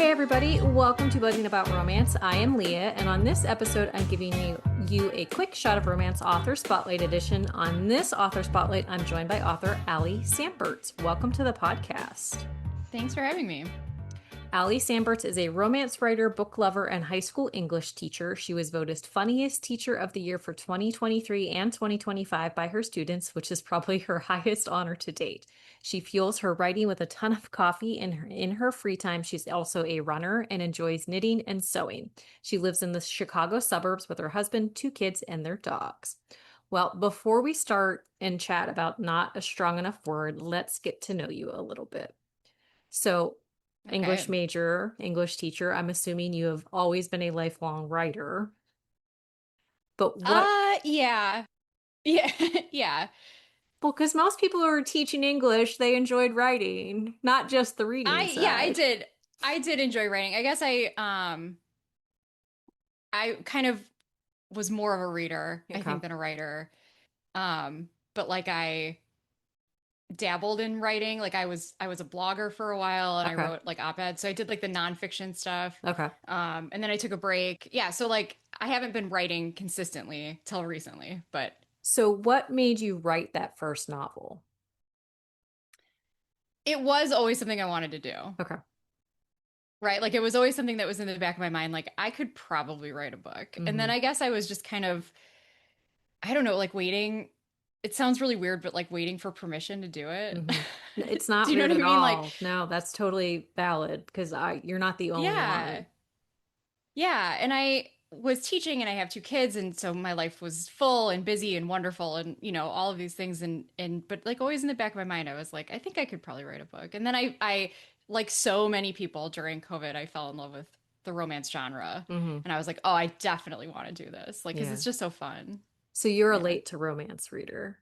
Hey everybody, welcome to Buzzing About Romance. I am Leah, and on this episode, I'm giving you a quick shot of romance author spotlight edition. On this author spotlight, I'm joined by author Allie Samberts. Welcome to the podcast. Thanks for having me. Allie Samberts is a romance writer, book lover, and high school English teacher. She was voted Funniest Teacher of the Year for 2023 and 2025 by her students, which is probably her highest honor to date. She fuels her writing with a ton of coffee in her free time. She's also a runner and enjoys knitting and sewing. She lives in the Chicago suburbs with her husband, 2 kids, and their dogs. Well, before we start and chat about not a strong enough word, let's get to know you a little bit. So, English Okay. major, English teacher. I'm assuming you have always been a lifelong writer. But what? Yeah. Yeah. Yeah. Well, because most people who are teaching English, they enjoyed writing, not just the reading I side. did. I did enjoy writing. I guess I kind of was more of a reader, I Okay. think, than a writer. But like I dabbled in writing. Like I was a blogger for a while and I Okay. wrote like op-eds. So I did like the nonfiction stuff. Okay. And then I took a break. Yeah, so like I haven't been writing consistently till recently, but So, what made you write that first novel? it was always something I wanted to do. Okay. Right. Like it was always something that was in the back of my mind. Like I could probably write a book. And Mm-hmm. then I guess I was just kind of, I don't know, like waiting. It sounds really weird, but like waiting for permission to do it. Mm-hmm. It's Do not you know weird what I at mean? Like, all. No, that's totally valid because you're not the only yeah. one. Yeah. And I was teaching and I have 2 kids. And so my life was full and busy and wonderful and, all of these things. But like always in the back of my mind, I was like, I think I could probably write a book. And then like so many people during COVID, I fell in love with the romance genre. Mm-hmm. And I was like, oh, I definitely want to do this. Like, because Yeah. it's just so fun. So you're a Yeah. late to romance reader.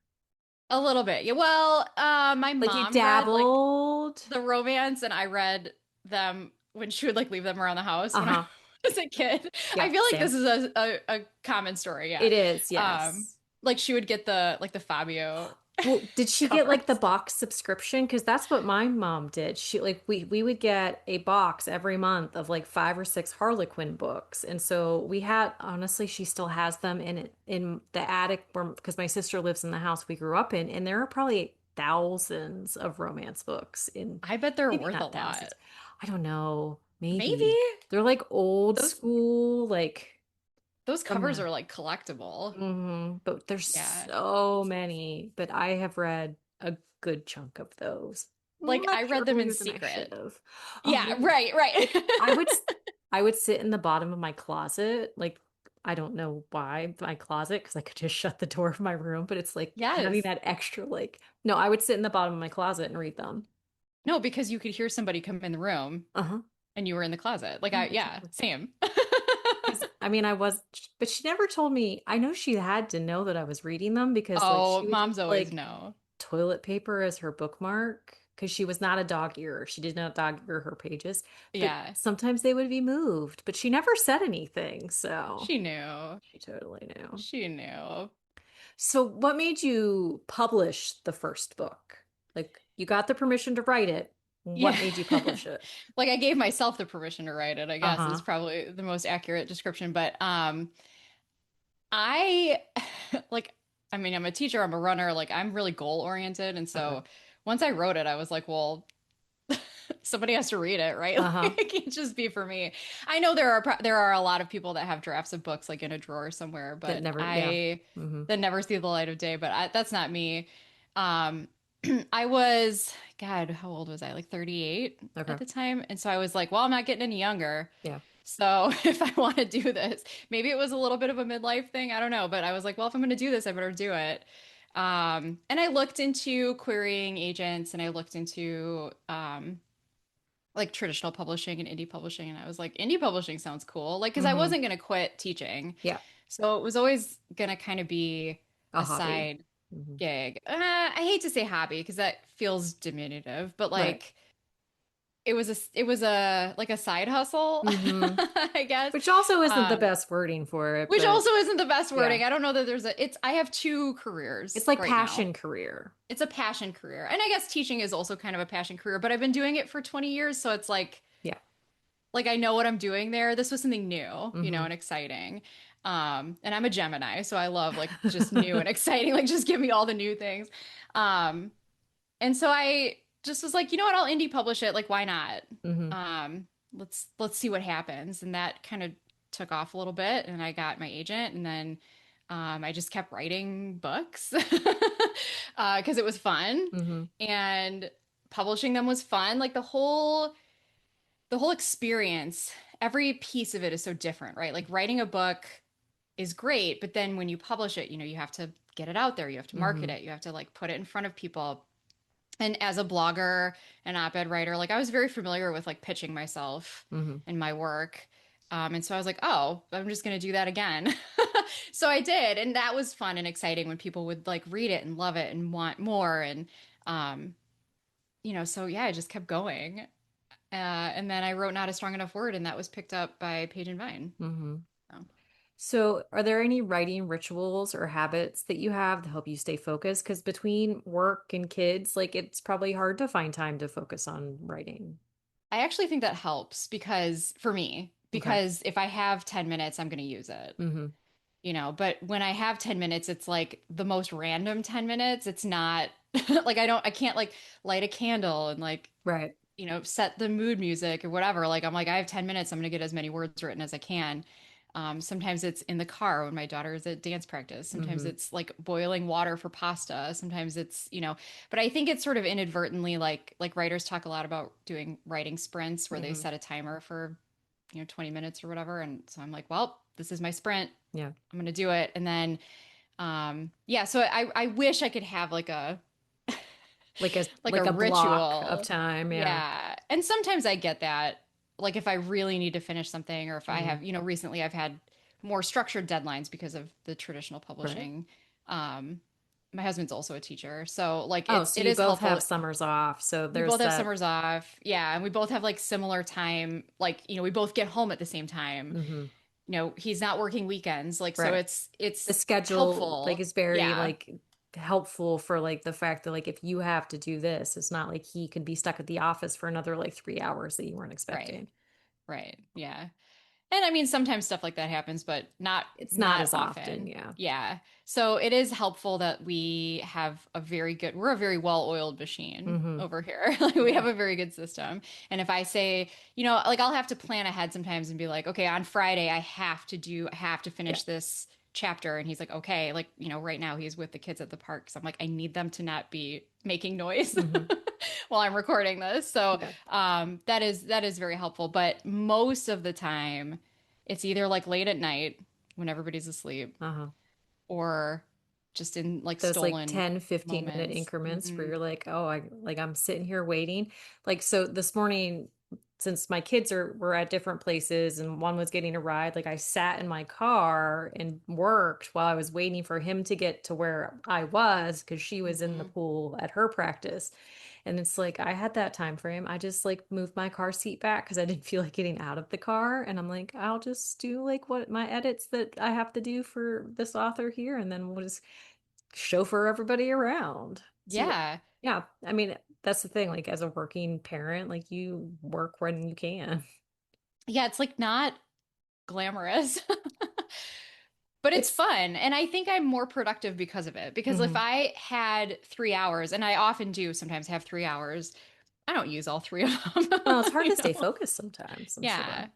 A little bit. Yeah. Well, my Like you mom read like dabbled. the romance and I read them when she would like leave them around the house when I Uh-huh. was a kid. I Yeah, feel like same. this is a common story. Yeah. It is, Um, yes. like she would get the Fabio Well, did she get like the covers. box subscription? Because that's what my mom did. She like we would get a box every month of like 5 or 6 Harlequin books, and so we had honestly, she still has them in the attic where because my sister lives in the house we grew up in, and there are probably thousands of romance books in I bet they're maybe worth a not thousands. lot. I don't know, Maybe maybe they're like old those school like. those From covers are like collectible. But there's Yeah. so many, but I have read a good chunk of those Like I much read them in earlier than I should secret. have. Oh, Yeah, really? right, right. Like I would sit in the bottom of my closet, like I don't know why my closet, because I could just shut the door of my room, but it's like having Yes. that extra like no, I would sit in the bottom of my closet and read them. No, because you could hear somebody come in the room Uh-huh. and you were in the closet. Like Yeah, yeah, exactly. same. Because I mean, I was, but she never told me. I know she had to know that I was reading them because like Oh, she would use moms always like know. toilet paper as her bookmark because she was not a dog earer. She did not dog ear her pages, but Yeah, sometimes they would be moved, but she never said anything. So she knew. she totally knew. She knew. So what made you publish the first book? Like you got the permission to write it. Yeah. What made you publish it? Like I gave myself the permission to write it, I guess is Uh-huh. probably the most accurate description. But I like I mean, I'm a teacher, I'm a runner, like I'm really goal oriented. And Okay. so once I wrote it, I was like, well, somebody has to read it, right? Uh-huh. Like, it can't just be for me. I know there are a lot of people that have drafts of books like in a drawer somewhere, That but never, yeah. I Mm-hmm. that never see the light of day. But that's not me. Um, I was, God, how old was I? Like 38 Okay. at the time, and so I was like, well, I'm not getting any younger. Yeah. So if I want to do this, maybe it was a little bit of a midlife thing. I don't know, but I was like, well, if I'm going to do this, I better do it. And I looked into querying agents, and I looked into like traditional publishing and indie publishing. And I was like, indie publishing sounds cool. Like, because I Mm-hmm. wasn't going to quit teaching. Yeah. So it was always going to kind of be A a hobby. side Mm-hmm. gig. I hate to say hobby because that feels diminutive, but Right. like it was a like a side hustle, Mm-hmm. I guess. Which also isn't the Um, best wording for it, which but also isn't the best yeah. wording. I don't know that I have 2 It's careers like right now. passion career. It's a passion career. And I guess teaching is also kind of a passion career, but I've been doing it for 20 years, so it's Yeah. like I know what I'm doing there. This was something new, Mm-hmm. and exciting. And I'm a Gemini, so I love like just new and exciting. Like just give me all the new things. Um, and so I just was like, you know what, I'll indie publish it. Like, why not? Mm-hmm. Let's see what happens. And that kind of took off a little bit, and I got my agent, and then I just kept writing books because it was fun, Mm-hmm. and publishing them was fun. Like the whole experience, every piece of it is so different, right? Like writing a book is great, but then when you publish it, you have to get it out there, you have to market Mm-hmm. it, you have to like put it in front of people. And as a blogger and op-ed writer, like I was very familiar with like pitching myself Mm-hmm. and my work. And so I was like, oh, I'm just going to do that again. So I did. And that was fun and exciting when people would like read it and love it and want more. And, um, so yeah, I just kept going. And then I wrote Not a Strong Enough Word, and that was picked up by Page and Vine. Mm-hmm. So. So, are there any writing rituals or habits that you have to help you stay focused? Because between work and kids, like it's probably hard to find time to focus on writing. I actually think that helps because for me, Okay. because if I have 10 minutes, I'm going to use it. Mm-hmm. But when I have 10 minutes, it's like the most random 10 minutes. It's not like I can't like light a candle and like, Right. set the mood music or whatever. Like I'm like, I have 10 minutes. I'm going to get as many words written as I can. Sometimes it's in the car when my daughter is at dance practice. Sometimes Mm-hmm. it's like boiling water for pasta. Sometimes it's, but I think it's sort of inadvertently like writers talk a lot about doing writing sprints where they Mm-hmm. set a timer for, 20 minutes or whatever. And so I'm like, well, this is my sprint. Yeah. I'm gonna do it. And then yeah, so I wish I could have like a Like a block of ritual. time. Yeah. Yeah. And sometimes I get that. Like if I really need to finish something or if I Mm-hmm. have, recently I've had more structured deadlines because of the traditional Right. publishing. Um my husband's also a teacher. So like Oh, so it you is both have helpful. summers off. So We there's both have that. summers off. Yeah, and we both have like similar time, like, we both get home at the same time. Mm-hmm. He's not working weekends. Like so Right. it's The schedule like helpful. is very Yeah. like helpful for like the fact that like if you have to do this, it's not like he could be stuck at the office for another like 3 hours that you weren't Right. expecting. Right. Yeah. And I mean, sometimes stuff like that happens, but not It's not not as often. often. Yeah. Yeah. So it is helpful that we have we're a very well-oiled machine Mm-hmm. over here. Like we Yeah. have a very good system. And if I say, like I'll have to plan ahead sometimes and be like, okay, on Friday I have to Yeah. finish this chapter. And he's like, okay, like, right now he's with the kids at the park. So I'm like, I need them to not be making noise Mm-hmm. while I'm recording this. So Yeah. that is very helpful. But most of the time, it's either like late at night when everybody's asleep Uh-huh. or just in like Those like stolen 10-15 minute moments. increments where Hmm. you're like, oh, I'm sitting here waiting. Like so this morning, since my kids were at different places and one was getting a ride, like I sat in my car and worked while I was waiting for him to get to where I was because she was in the Hmm. pool at her practice. And it's like I had that time frame. I just like moved my car seat back because I didn't feel like getting out of the car. And I'm like, I'll just do like what my edits that I have to do for this author here, and then we'll just chauffeur everybody around. So Yeah. yeah, I mean, that's the thing. Like as a working parent, like you work when you can. Yeah, it's like not glamorous, but it's It's fun. And I think I'm more productive because of it. Because if mhm. I had 3 hours, and I often do sometimes have 3 hours, I don't use all three of them, Well, it's hard you to stay know? focused sometimes, I'm sure. Yeah.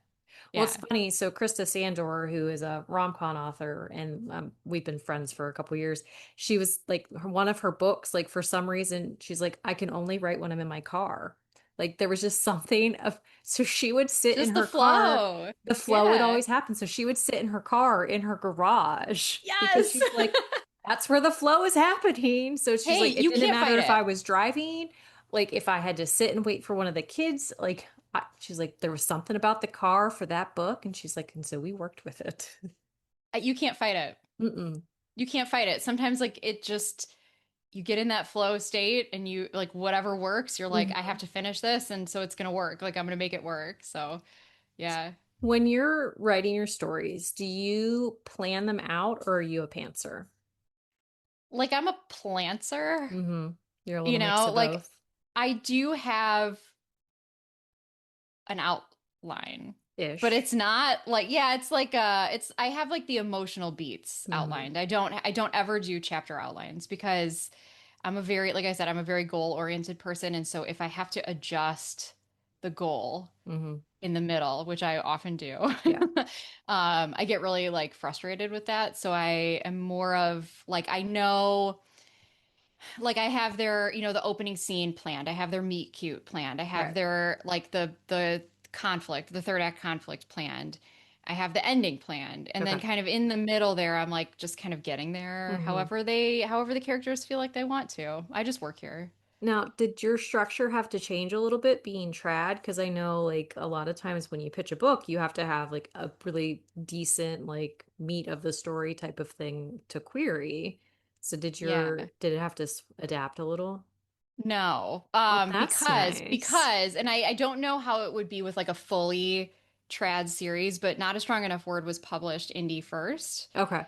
Well, it's Yeah. funny. So Krista Sandor, who is a rom-com author, and we've been friends for a couple years. She was like one of her books. Like for some reason, she's like, I can only write when I'm in my car. Like there was just something of. So she would sit in Just the her car. flow. The flow would Yeah. always happen. So she would sit in her car in her garage because Yes. she's like, that's where the flow is happening. So she's Hey, like, it you didn't can't matter fight if I it. was driving, like if I had to sit and wait for one of the kids, like she's like, there was something about the car for that book. And she's like, and so we worked with it. You can't fight it. Mm-mm. You can't fight it. Sometimes like it just you get in that flow state and you like whatever works, you're like, I have Mhm. to finish this and so it's gonna work. Like I'm gonna make it work. So yeah. When you're writing your stories, do you plan them out or are you a pantser? Like I'm a planter, Mm-hmm. You're a little mix of like both. I do have an out. line. But Ish. it's not like, yeah, it's like it's I have like the emotional beats Hmm. outlined. I don't ever do chapter outlines because I'm a very, like I said, I'm a very goal-oriented person, and so if I have to adjust the goal Hmm. in the middle, which I often do, Yeah. I get really like frustrated with that. So I am more of like I know like I have their, the opening scene planned. I have their meet cute planned. I have Right. their like the conflict, the third act conflict planned. I have the ending planned. And then Okay. kind of in the middle there, I'm like just kind of getting there Hmm. however the characters feel like they want to. I just work here. Now, did your structure have to change a little bit being trad? Because I know, like, a lot of times when you pitch a book, you have to have like a really decent, like, meat of the story type of thing to query. So Yeah. did it have to adapt a little? No. Oh, that's Because nice. because and I don't know how it would be with like a fully trad series, but Not a Strong Enough Word was published indie first. Okay.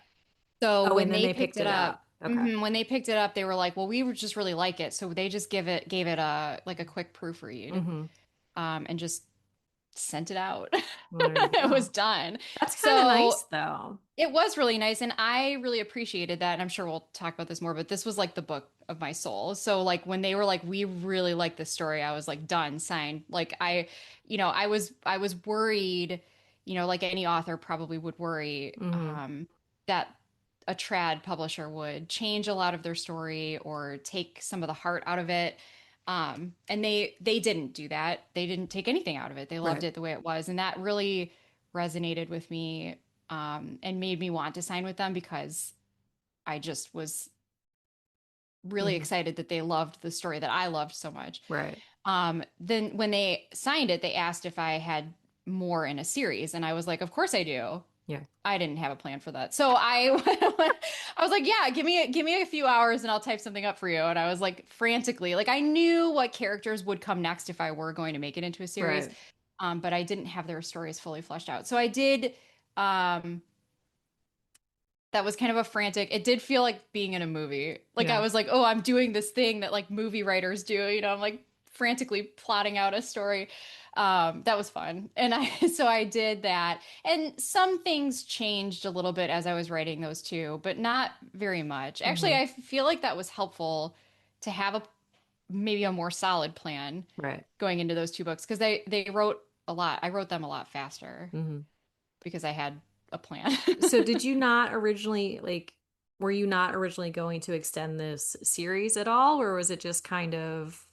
So Oh, and when then they they picked picked it it up, up. Okay. when they picked it up, they were like, "Well, we would just really like it," so they just gave it a like a quick proofread, Hmm. and just sent it out. Well, there you It was go. done. That's kind of nice, So though. it was really nice, and I really appreciated that. And I'm sure we'll talk about this more, but this was like the book of my soul. So like when they were like, "We really like this story," I was like, "Done, signed." Like I was worried, like any author probably would worry, Hmm. that a trad publisher would change a lot of their story or take some of the heart out of it. And they didn't do that. They didn't take anything out of it. They loved Right. it the way it was, and that really resonated with me, and made me want to sign with them because I just was really Hmm. excited that they loved the story that I loved so much. Right. Then when they signed it, they asked if I had more in a series, and I was like, "Of course I do." Yeah. I didn't have a plan for that. So I was like, "Yeah, give me a few hours and I'll type something up for you." And I was like frantically, like I knew what characters would come next if I were going to make it into a series. Right. But I didn't have their stories fully fleshed out. So I did um that was kind of a frantic. It did feel like being in a movie. Like I Yeah. was like, "Oh, I'm doing this thing that like movie writers do." I'm like frantically plotting out a story. That was fun. And I so I did that. And some things changed a little bit as I was writing those two, but not very much. Actually, Hmm. I feel like that was helpful to have a maybe a more solid plan Right. going into those two books because they wrote a lot. I wrote them a lot faster Hmm. because I had a plan. So did you not originally like were you not originally going to extend this series at all, or was it just kind of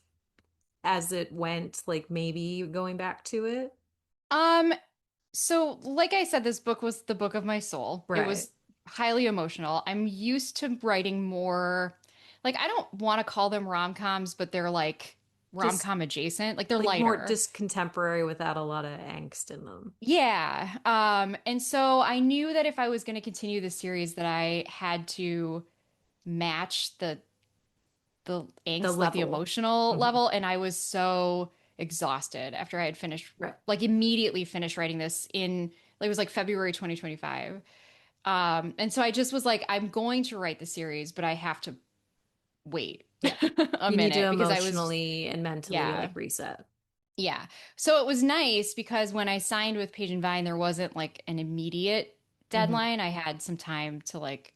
as it went, like maybe going back to it? Um, So, like I said, this book was the book of my soul. It Right. was highly emotional. I'm used to writing more, like, I don't want to call them rom-coms, but they're like Just rom-com adjacent. Like, they're like more lighter. just contemporary without a lot of angst in them. Yeah. And so I knew that if I was going to continue the series, that I had to match the The angst, like the level. emotional Hmm. level. And I was so exhausted after I had finished, Right. like, immediately finished writing this in, like, it was like February 2025. And so I just was like, I'm going to write the series, but I have to wait Yeah. a You need to minute because I was, emotionally and mentally yeah, like reset. yeah. So it was nice because when I signed with Page and Vine, there wasn't like an immediate Hmm. deadline. I had some time to like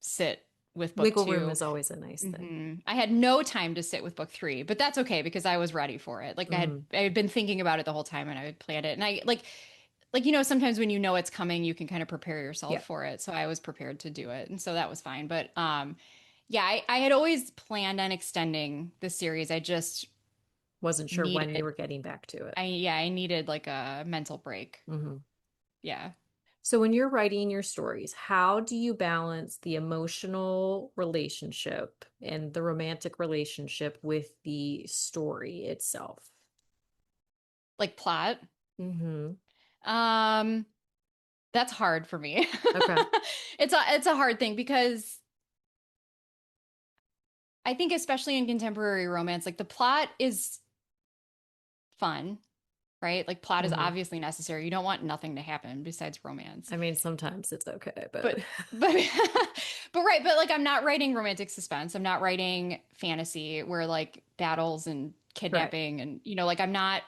sit with book Wiggle room two. is always a nice thing. I had no time to sit with book three, but that's okay because I was ready for it. Like Hmm. I had been thinking about it the whole time and I had planned it. And I like sometimes when you know it's coming, you can kind of prepare yourself Yeah. for it. So I was prepared to do it, and so that was fine. But yeah, I had always planned on extending the series. I just Wasn't sure when you needed were getting back to it. I needed like a mental break. Hmm. Yeah. So when you're writing your stories, how do you balance the emotional relationship and the romantic relationship with the story itself? Like plot. Hmm. Um that's hard for me. Okay. It's a hard thing because I think especially in contemporary romance, like the plot is fun, right? Like plot is Hmm. obviously necessary. You don't want nothing to happen besides romance. I mean, sometimes it's okay, but But but right, but like I'm not writing romantic suspense. I'm not writing fantasy where like battles and right. kidnapping and like I'm not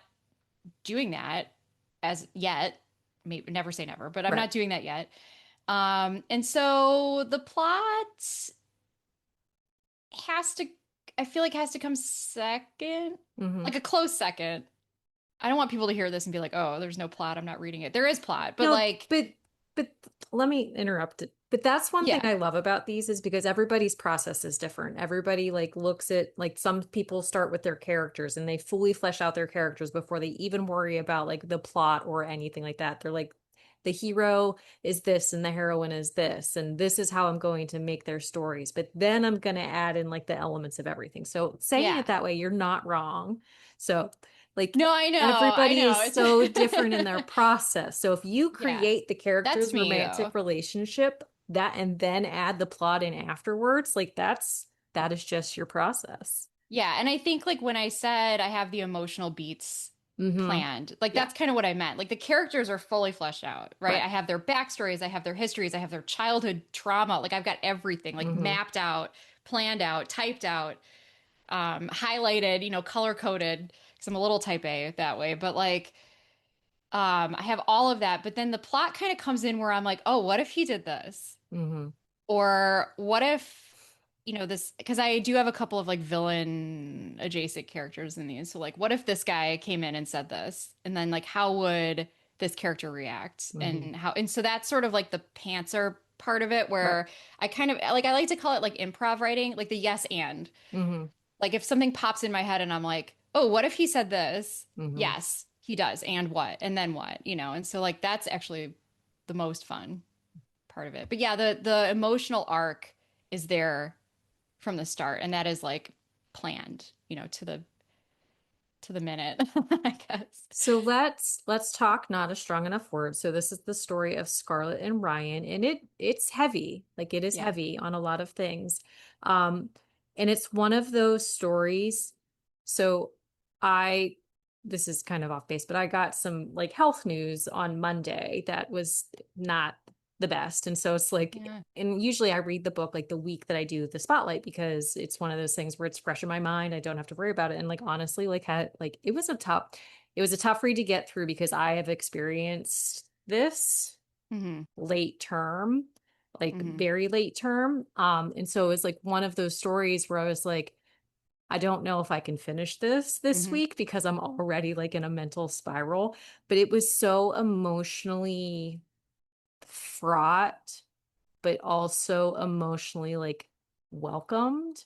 doing that. as yet. Maybe never say never, but I'm Right. not doing that yet. And so the plot has to, I feel like has to come second, Hmm. like a close second. I don't want people to hear this and be like, "Oh, there's no plot. I'm not reading it." There is plot, but No, like, but let me interrupt it. But that's one thing yeah, I love about these is because everybody's process is different. Everybody like looks at like some people start with their characters and they fully flesh out their characters before they even worry about like the plot or anything like that. They're like the hero is this and the heroine is this and this is how I'm going to make their stories. But then I'm going to add in like the elements of everything. So saying yeah. it that way, you're not wrong. So like No, I everybody know. is It's so different in their process. So if you yeah, create the that's character's me romantic though. relationship that and then add the plot in afterwards, like that is just your process. Yeah, and I think like when I said I have the emotional beats Mm-hmm. planned, like Yeah. that's kind of what I meant. Like the characters are fully fleshed out, right? Right. I have their backstories, I have their histories, I have their childhood trauma. Like I've got everything like Mm-hmm. mapped out, planned out, typed out, highlighted, color coded because I'm a little type A that way. But like I have all of that, but then the plot kind of comes in where I'm like, oh, what if he did this? Mm-hmm. Or what if, this, because I do have a couple of like villain adjacent characters in these. So, like, what if this guy came in and said this? And then, like, how would this character react? Mm-hmm. And so that's sort of like the pantser part of it, Right. where I kind of like, I like to call it like improv writing, like the yes and. Mm-hmm. Like, if something pops in my head and I'm like, oh, what if he said this? Mm-hmm. Yes, he does. And what? And then what? And so, like, that's actually the most fun part of it. But yeah, the emotional arc is there from the start, and that is like planned, to the minute, I guess. So let's talk not a strong enough word. So this is the story of Scarlett and Ryan, and it's heavy. Like it is Yeah. heavy on a lot of things. Um, and it's one of those stories. So I this is kind of off base, but I got some like health news on Monday that was not the best. And so it's like, Yeah. and usually I read the book like the week that I do the spotlight because it's one of those things where it's fresh in my mind. I don't have to worry about it. And like honestly, like it was a tough read to get through because I have experienced this Mm-hmm. late term, like Mm-hmm. very late term. And so it was like one of those stories where I was like, I don't know if I can finish this Mm-hmm. week because I'm already like in a mental spiral, but it was so emotionally fraught, but also emotionally like welcomed.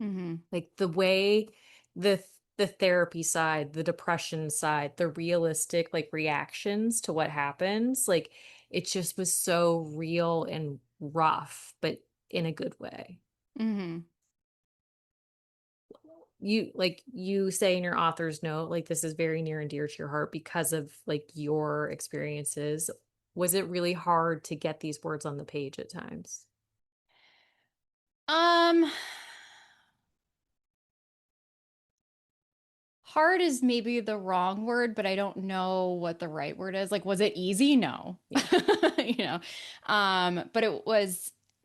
Mm-hmm. Like the way the the therapy side, the depression side, the realistic like reactions to what happens, like it just was so real and rough, but in a good way. Mm-hmm. You like you say in your author's note, like this is very near and dear to your heart because of like your experiences. Was it really hard to get these words on the page at times? Um, hard is maybe the wrong word, but I don't know what the right word is. Like, was it easy? No. Yeah, You know. But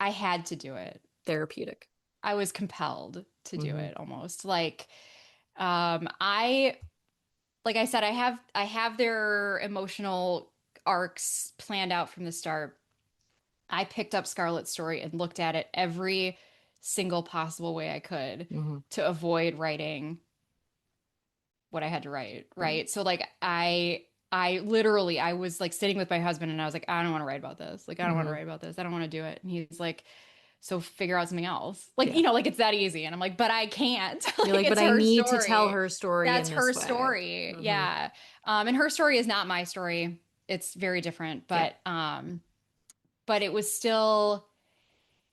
I had to do it. therapeutic. I was compelled to do Hmm. it almost. I like I said, I have their emotional arcs planned out from the start. I picked up Scarlett's story and looked at it every single possible way I could Hmm. to avoid writing what I had to write, Right. right? So like I literally I was like sitting with my husband and I was like, I don't want to write about this. Like I don't want to Hmm. write about this. I don't want to do it. And he's like, so figure out something else. Like, Yeah. like it's that easy. And I'm like, but I can't. You're Like like, but it's I her need to tell story. her story That's in her this way. story. Hmm. Yeah. And her story is not my story. It's very different, Yeah. but it was still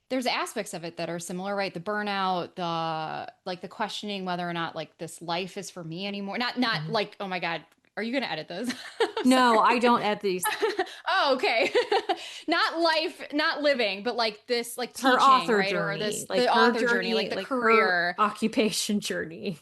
there's aspects of it that are similar, right? The burnout, the like the questioning whether or not like this life is for me anymore. Not Hmm. like, oh my God, are you gonna edit this? I'm No, I sorry. don't at these. Oh, okay. Not life, not living, but like this, like Her teaching, author right? Or journey, this, like the her author journey, like journey, the like her career. occupation journey.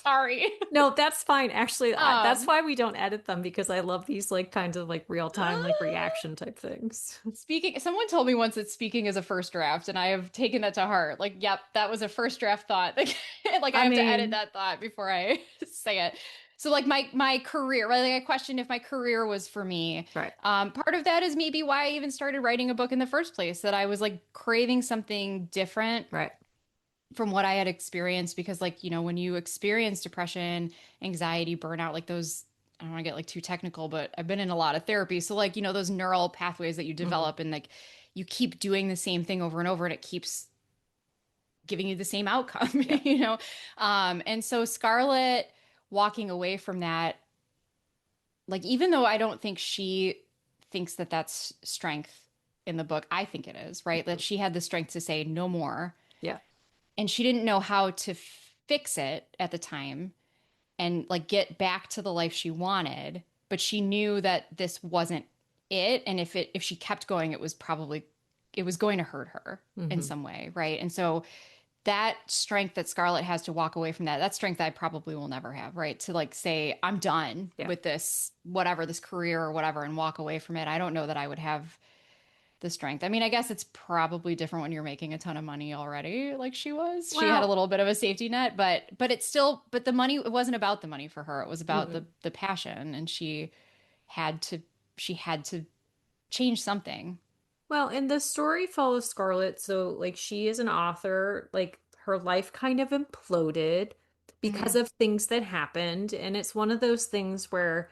Sorry. No, that's fine. Actually, that's Um, why we don't edit them because I love these like kinds of like real time like reaction type things. Speaking, someone told me once that speaking is a first draft, and I have taken that to heart. Like, yep, that was a first draft thought. Like I I have to edit mean, that thought before I say it. So, like my career, right? Like I questioned if my career was for me. right, Part of that is maybe why I even started writing a book in the first place, that I was like craving something different right. from what I had experienced because like, when you experience depression, anxiety, burnout, like those I don't want to get like too technical, but I've been in a lot of therapy. So like, those neural pathways that you Hmm. develop and like you keep doing the same thing over and over and it keeps giving you the same outcome, Yeah. And so Scarlett walking away from that, like even though I don't think she thinks that that's strength in the book, I think it is, right? That she had the strength to say no more Yeah. and she didn't know how to fix it at the time and like get back to the life she wanted, but she knew that this wasn't it, and if she kept going it was going to hurt her in Hmm. some way, right? And so that strength that Scarlett has to walk away from that strength I probably will never have, right? To like say I'm done Yeah. with this whatever, this career or whatever, and walk away from it. I don't know that I would have the strength. I mean, I guess it's probably different when you're making a ton of money already, like she was. She had a Well, little bit of a safety net, but it's still but the money, it wasn't about the money for her. It was about mhm. the passion, and had to she had to change something. Well, and the story follows Scarlett. So, like, she is an author. Like, her life kind of imploded because Hmm. of things that happened. And it's one of those things where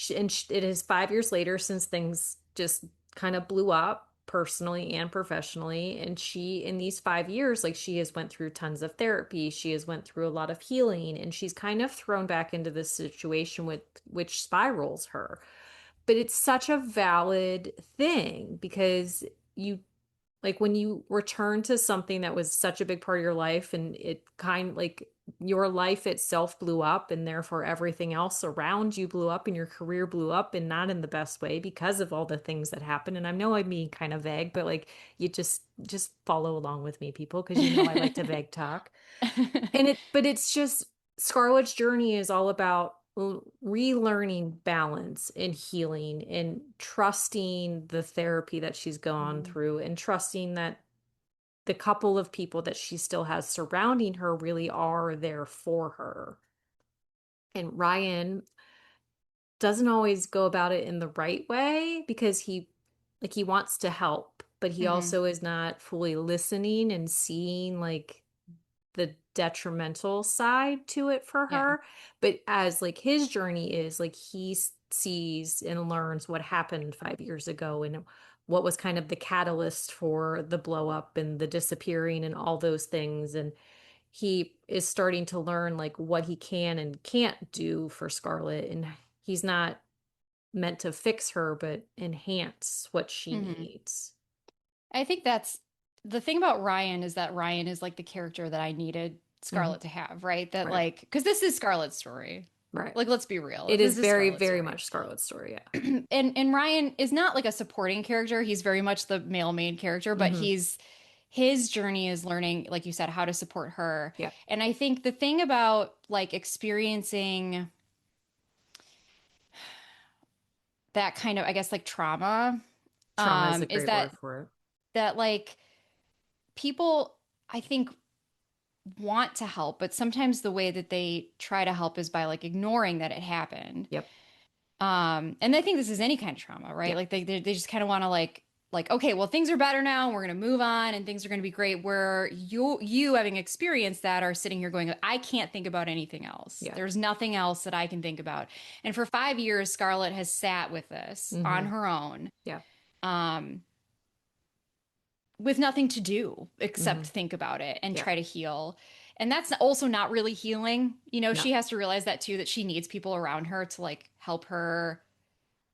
it is 5 years later since things just kind of blew up personally and professionally. And she, in these 5 years, like, she has went through tons of therapy. She has went through a lot of healing, and she's kind of thrown back into this situation with which spirals her. But it's such a valid thing because you like when you return to something that was such a big part of your life and it kind like your life itself blew up and therefore everything else around you blew up and your career blew up and not in the best way because of all the things that happened. And I know I'm being kind of vague, but like you just follow along with me, people, because you know I like to vague talk. But it's just Scarlett's journey is all about relearning balance and healing and trusting the therapy that she's gone Mhm. through and trusting that the couple of people that she still has surrounding her really are there for her. And Ryan doesn't always go about it in the right way because he wants to help, but he Mhm. also is not fully listening and seeing like the detrimental side to it for Yeah. her. But as like his journey is like sees and learns what happened 5 years ago and what was kind of the catalyst for the blow up and the disappearing and all those things. And he is starting to learn like what he can and can't do for Scarlett. And he's not meant to fix her, but enhance what she Mhm. needs. I think that's the thing about Ryan, is that Ryan is like the character that I needed Hmm. Scarlett to have, right? That Right. like, because this is Scarlett's story. Right. Like, let's be real. It is This is very, Scarlett's very story. much Scarlett's story. Yeah. And Ryan is not like a supporting character. He's very much the male main character, but Hmm. his journey is learning, like you said, how to support her. Yeah. And I think the thing about like experiencing that kind of, I guess, like trauma, Trauma is a is great word for it. that like people, I think, want to help, but sometimes the way that they try to help is by like ignoring that it happened. Yep. And I think this is any kind of trauma, right? Yeah. Like they just kind of want to like okay, well things are better now, and we're gonna move on, and things are gonna be great. Where you having experienced that are sitting here going, I can't think about anything else. Yeah. There's nothing else that I can think about. And for 5 years, Scarlett has sat with this on Hmm. her own, Yeah. um, with nothing to do except Hmm. think about it and Yeah. try to heal. And that's also not really healing. No. She has to realize that too, that she needs people around her to like help her.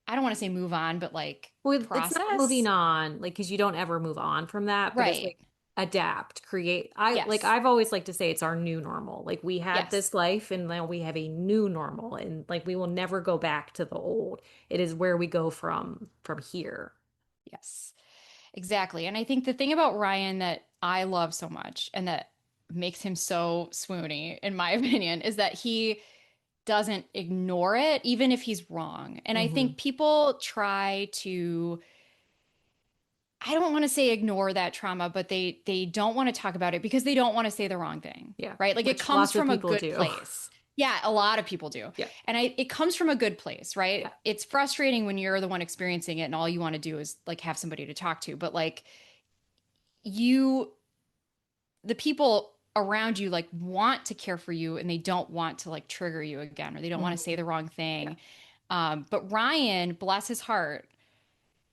I don't want to say move on, but like Well, it's not moving process. on, like, because you don't ever move on from that, but it's Right. like adapt, create. Yes. I've always liked to say it's our new normal. Like we had Yes. this life and now we have a new normal and like we will never go back to the old. It is where we go from here. Yes. Exactly. And I think the thing about Ryan that I love so much and that makes him so swoony, in my opinion, is that he doesn't ignore it, even if he's wrong. And I Hmm. think people try to, I don't want to say ignore that trauma, but they don't want to talk about it because they don't want to say the wrong thing, Yeah, right? Like it which comes lots of from a people good do. place. Yeah, a lot of people do. Yeah, And it comes from a good place, right? yeah. It's frustrating when you're the one experiencing it and all you want to do is like have somebody to talk to, but like you the people around you like want to care for you and they don't want to like trigger you again or they don't want to say Hmm. the wrong Yeah. thing. But Ryan, bless his heart,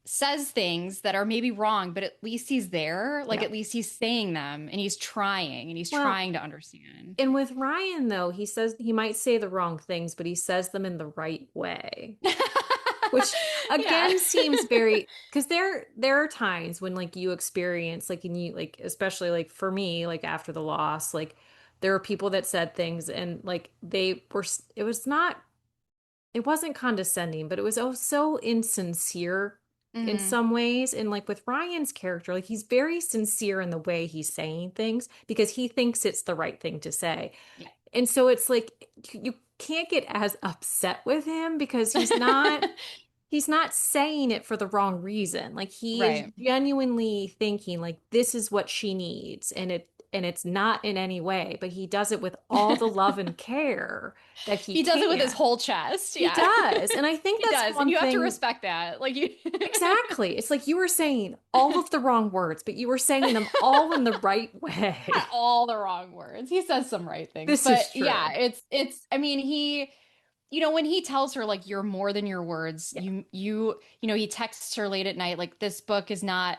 says things that are maybe wrong, but at least he's there. Like Yeah. at least he's saying them and he's Well, trying to understand. and with Ryan, though, he says he might say the wrong things, but he says them in the right way, which Yeah. again seems very, because there are times when like you experience like, and you like, especially like for me, like after the loss, like there were people that said things and like they were, it was not, it wasn't condescending, but it was oh so insincere in Hmm. some ways. And like with Ryan's character, like he's very sincere in the way he's saying things because he thinks it's the right thing to say. Yeah. And so it's like you can't get as upset with him because he's not saying it for the wrong reason. Like he is Right. genuinely thinking like this is what she needs and it's not in any way, but he does it with all the love and care that he He does it with his can. whole chest. He Yeah. does. And I think He that's does. And one you have to thing. respect that. Like you Exactly. It's like you were saying all of the wrong words, but you were saying them all in the right way. all the wrong words. He says some right things. This is But yeah, true. it's I mean, when he tells her like you're more than your words, Yeah. he texts her late at night like this book is not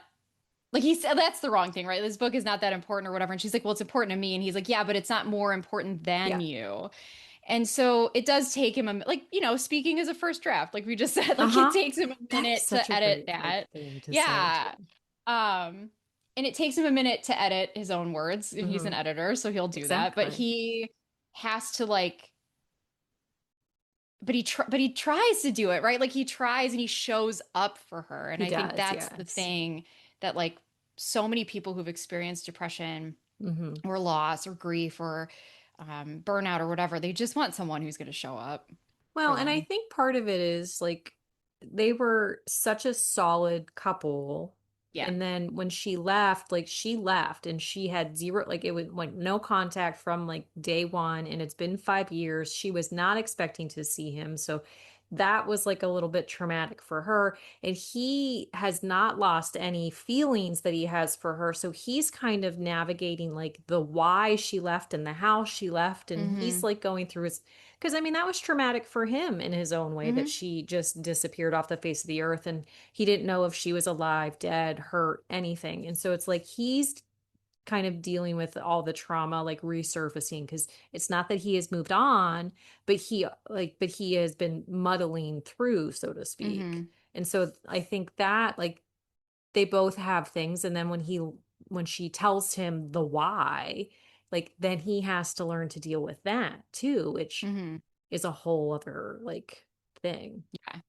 like he said that's the wrong thing, right? This book is not that important or whatever. And she's like, "Well, it's important to me." And he's like, "Yeah, but it's not more important than Yeah. you." And so it does take him like, speaking as a first draft, like we just said, like it Uh-huh. takes him a That is minute such to a edit great like that. thing to say Yeah. too. Um, and it takes him a minute to edit his own words. And he's Hmm. an editor, so he'll do that. But Exactly. he has to like, but he tries to do it, right? Like he tries and he shows up for her. And He I think does, that's the yes. thing that like so many people who've experienced depression Hmm. or loss or grief or burnout or whatever, they just want someone who's going to show up Well, for and I them. think part of it is like they were such a solid couple. Yeah. And then when she left, like she left and she had zero, like it was like no contact from like day one. And it's been 5 years. She was not expecting to see him. So that was like a little bit traumatic for her. And he has not lost any feelings that he has for her. So he's kind of navigating like the why she left and the how she left. And he's Hmm. like going through his, because I mean, that was traumatic for him in his own way that Hmm. she just disappeared off the face of the earth and he didn't know if she was alive, dead, hurt, anything. And so it's like he's kind of dealing with all the trauma like resurfacing because it's not that he has moved on, but he has been muddling through, so to speak. Hmm. And so I think that like they both have things and then when she tells him the why, like then he has to learn to deal with that too, which Hmm. is a whole other like thing. Yeah.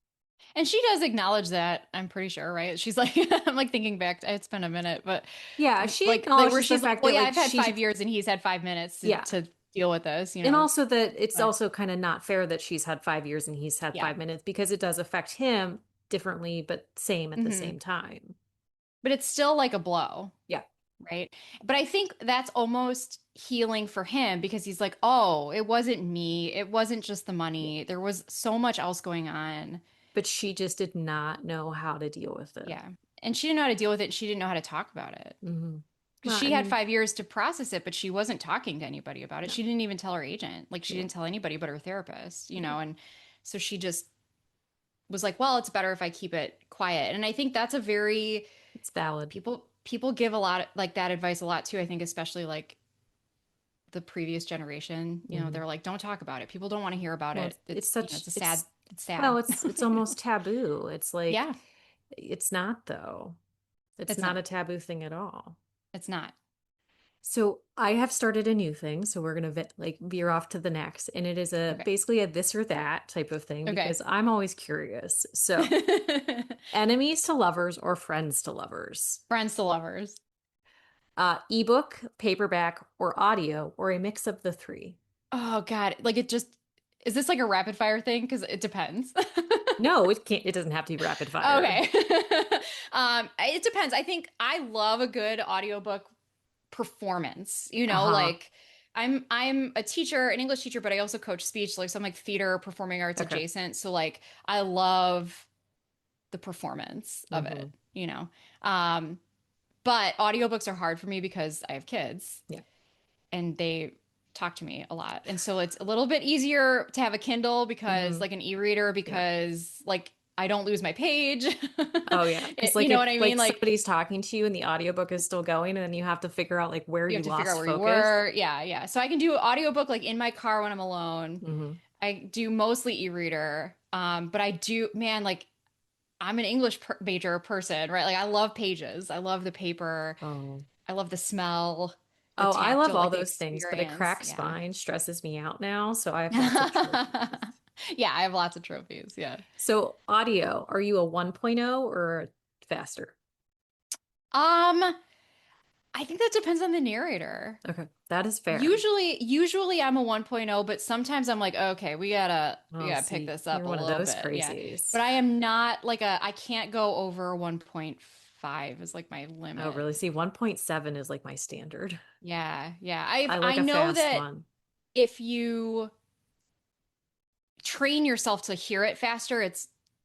And she does acknowledge that, I'm pretty sure, right? She's like, I'm like thinking back, it's been a minute, but Yeah, she like where acknowledges the she's like, fact well, that yeah, like I've had she's 5 years and he's had 5 minutes yeah. to deal with this, And also that it's but also kind of not fair that she's had 5 years and he's had yeah. 5 minutes because it does affect him differently, but same at the Hmm. same time. But it's still like a blow, Yeah. right? But I think that's almost healing for him because he's like, oh, it wasn't me. It wasn't just the Yeah. money. There was so much else going on. But she just did not know how to deal with it. Yeah. And she didn't know how to deal with it. She didn't know how to talk about it. Hmm. Because Well, I she had mean, 5 years to process it, but she wasn't talking to anybody about it. no. She didn't even tell her agent. Like she Yeah. didn't tell anybody but her therapist, Yeah. and so she just was like, well, it's better if I keep it quiet. And I think that's a very It's valid. people give a lot like that advice a lot too. I think especially like the previous generation, Hmm. they're like, don't talk about it. People don't want to hear about Well, it. it's It's such a sad, it's it's sad. well, it's almost taboo. It's like Yeah, it's not though. It's it's not not. a taboo thing at all. It's not. So I have started a new thing, so we're gonna like veer off to the next, and it is a Okay. basically a this or that type of thing Okay. because I'm always curious. So enemies to lovers or friends to lovers? Friends to lovers. Ebook, paperback, or audio, or a mix of the three. Oh God, like it just is this like a rapid fire thing? Because it depends. No, it can't. It doesn't have to be rapid fire. Okay. It depends. I think I love a good audiobook performance. Uh-huh. Like I'm a teacher, an English teacher, but I also coach speech, like some like theater, performing arts Okay. adjacent. So like I love the performance of Mm-hmm. it. Um, but audiobooks are hard for me because I have kids Yeah. and they talk to me a lot. And so it's a little bit easier to have a Kindle because Mm-hmm. like an e-reader Yeah. because like I don't lose my page. Oh yeah. Because You like know if what I mean? like Like somebody's talking to you and the audiobook is still going, and then you have to figure out like where you have you to figure out lost where you focus. were. Yeah, yeah. So I can do audiobook like in my car when I'm alone. Mm-hmm. I do mostly e-reader. But I do, man, like I'm an English major person, right? Like I love pages. I love the paper. Oh. I love the smell, the Oh, I love tactile, all like the those things, but a experience. cracked Yeah. spine stresses me out now, so I have lots of trophies. Yeah, I have lots of trophies. Yeah. So, audio, are you a 1.0 or faster? Um, I think that depends on the narrator. Okay, that is fair. Usually I'm a 1.0, but sometimes I'm like, okay, we Oh, gotta pick see, this you're up a one of little those bit. Yeah. crazies. But I am not like I can't go over 1.5 is like my Oh, limit. really? See, 1.7 is like my standard. Yeah, yeah. I I like a know fast that one. if you train yourself to hear it faster,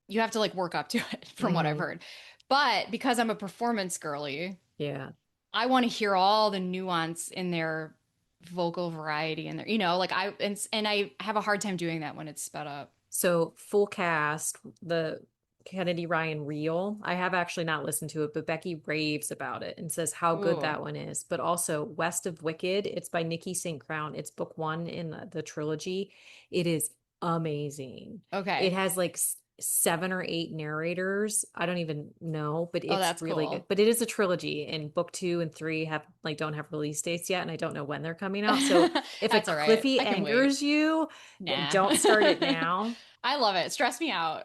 you have to like work up to it from what I've Hmm. heard. But because I'm a performance girly, Yeah. I want to hear all the nuance in their vocal variety and their, like and I have a hard time doing that when it's sped up. So, full cast, the Kennedy Ryan reel. I have actually not listened to it, but Becky raves about it and says how good Ooh, that one is. But also, West of Wicked, it's by Nikki St. Crown. It's book one in the trilogy. It is amazing. It okay. has like seven or eight narrators. I don't even know, but Oh, it's that's really good. cool. But it is a trilogy, and book two and three have like don't have release dates yet, and I don't know when they're coming out. So if a That's all right. Cliffy I can wait. angers you, Nah. don't start it now. I love it. Stress me out.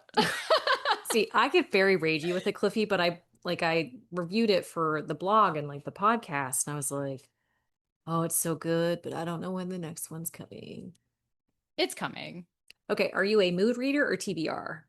See, I get very ragey with it, Cliffy, but I reviewed it for the blog and like the podcast, and I was like, oh, it's so good, but I don't know when the next one's coming. It's coming. Okay, are you a mood reader or TBR?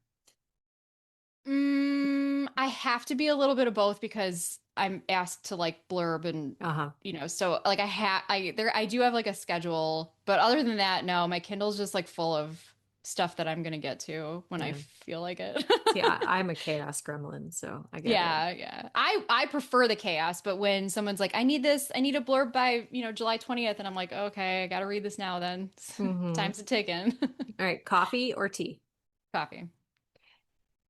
I have to be a little bit of both because I'm asked to like blurb and Uh-huh. so like I do have like a schedule, but other than that, no, my Kindle's just like full of stuff that I'm gonna get to when I Yeah. feel like it. See, I'm a chaos gremlin, so I get it. Yeah, yeah. I prefer the chaos, but when someone's like, I need a blurb by, July 20th, and I'm like, okay, I gotta read this now then. Mm-hmm. Time's a ticking. All right, coffee or tea? Coffee.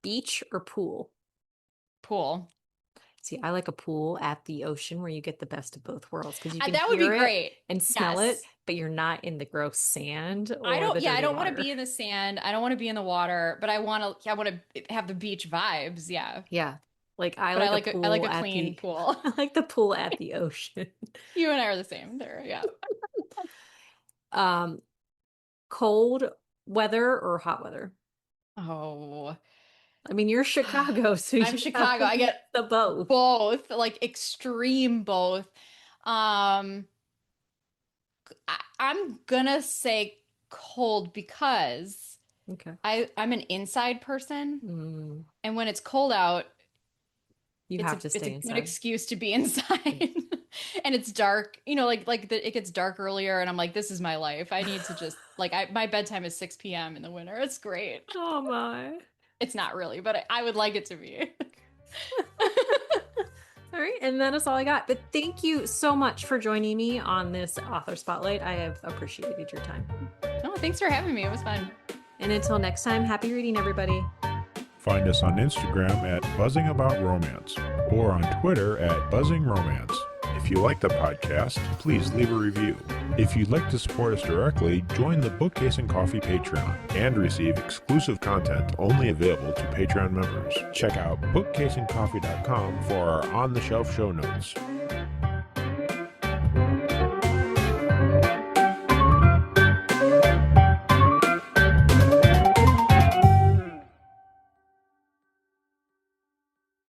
Beach or pool? Pool. See, I like a pool at the ocean where you get the best of both worlds because you can That would be hear it great. and smell it, Yes. but you're not in the gross sand or the I dirty don't want to water. be in the sand. I don't want to be in the water, but I want to have the beach vibes. Yeah. Yeah. Like I But like a I like pool a at clean the pool. I like the pool at the ocean. You and I are the same there. Yeah. Um, cold weather or hot weather? Oh, I mean, you're Chicago, so I'm you have Chicago. a I mix get of both. both, like extreme both. Um, I'm gonna say cold because Okay. I'm an inside person, Mm, and when it's cold out, you have to it's a stay good inside. excuse to be Yeah. inside. And it's dark, it gets dark earlier, and I'm like, this is my life. I need to just like my bedtime is 6 p.m. in the winter. It's great. Oh my. It's not really, but I would like it to be. All right, and that is all I got. But thank you so much for joining me on this author spotlight. I have appreciated your time. Oh, thanks for having me. It was fun. And until next time, happy reading, everybody. Find us on Instagram at Buzzing About Romance or on Twitter at Buzzing Romance. If you like the podcast, please leave a review. If you'd like to support us directly, join the Bookcase and Coffee Patreon and receive exclusive content only available to Patreon members. Check out bookcaseandcoffee.com for our on-the-shelf show notes.